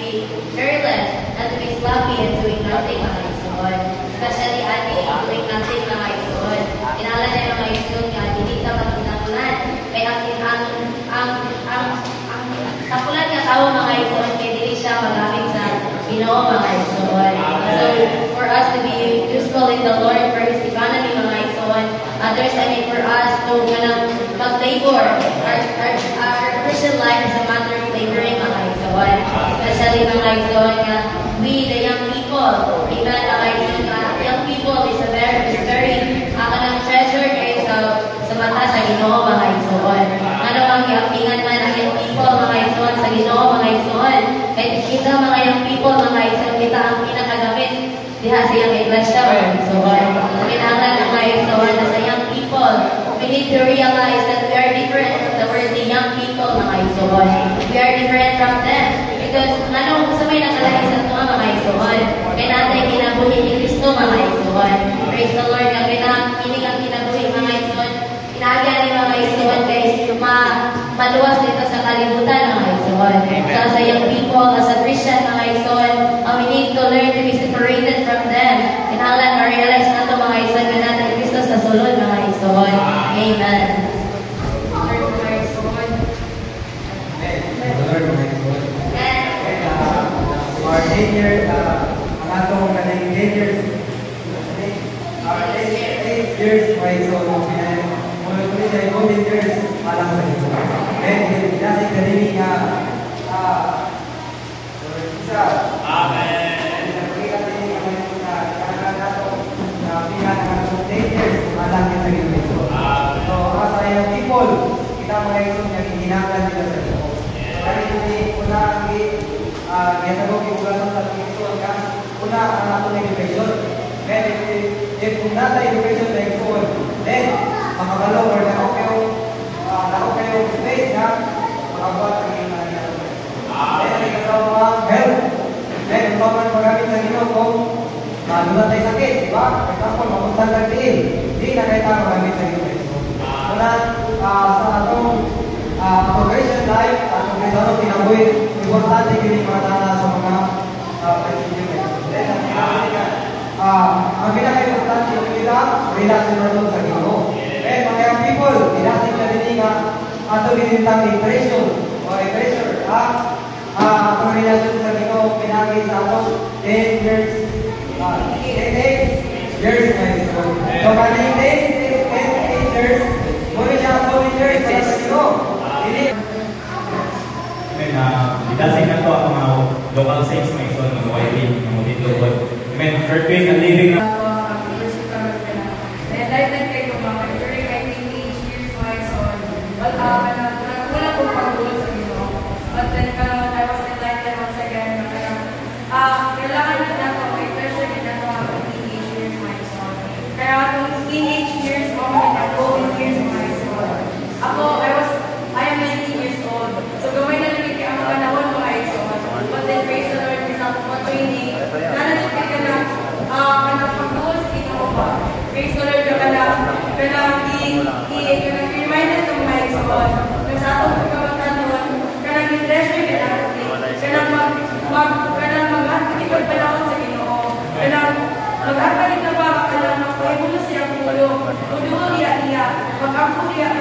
be careless, not to be sloppy, and doing nothing, mga igsoon. Especially ati, doing nothing, mga igsoon. Kinala na yung mga igsoon nga, hindi ka magkinanglan. Kaya ang tapulan nga tao, mga igsoon, kaya hindi siya magamit sa Ginoo, mga igsoon. So, for us to be useful in the Lord, for His economy, mga igsoon, others, for us to mag-labor. Our Christian life is a matter of laboring, mga igsoon. Especially, mga igsoon, we, the young people, amen, mga igsoon, young people is very treasure kayo sa mata sa Ginoo, mga igsoon. Ano bang iapingan man ang young people, mga igsoon, sa Ginoo, mga igsoon. Kahit kita, mga young people, mga igsoon, kita ang pinakagamit diha sa iyang iglesia, mga igsoon. Sa kinahanglan ng mga igsoon na sa young people, we need to realize that we are different from the worldly young people, mga igsoon. We are different from them. Because, sa may nakalahi sa ito, mga igsoon. Kaya natin kinabuhi ni Kristo, mga igsoon. Praise the Lord, ang kinig ang kinabuhi, mga igsoon. Inaagyan ni mga igsoon kay maluwas dito sa kalibutan, mga igsoon. So, sa young people, as a Christian, mga igsoon, we need to learn to be separated from them. Kinahanglan ma-realize na ito, mga igsoon, na natin Kristo sa sulod, mga igsoon. Amen. Our danger, ang atong kaning dangers, our 8 years, right? So, mula ko siya, 8 years, alam sa ito. And, kasi kanini nga, isa, amen. Nakikita din naman ito na, kaya nato, na pihan ng 8 years, alam niya sa ito. So, as a young people, kita mga ito niya, hinahanglan nila sa ito. Kaya hindi, una, kaya ko kibugasan sa Kristo ka una ang ato education. Then if una ta education na ito, then makakalo or na kayo space na makabuhat ang iyong nangyari. Then ikaw mga health. Then upaman magamit sa Ginoo kung malulat tayo sakit, di ba? For example, mapuntan ng diin, di na kayo tayo magamit sa Ginoo. Una sa atong Christian life, atong Kristo kinabuhi, importante kini mga tana sa mga presidente. Ang pinaka-importante yung kita, relasyon nato sa Ginoo. Eh, mga young people, ilasin ka din nga ato ginintang impression o impressor. Ang relasyon sa Ginoo, pinagi sa ato 10 years, 8 years na ito. So, kaning 10 years, muna siya ang 20 years para sa Ginoo. Didasig na ito ang mga local saints na ito, mga YP, mga dito. Earthquake and living na. Mag-apalit na ba, alam, mag-evolusi ang ulo, uduho niya, mag-ampo niya,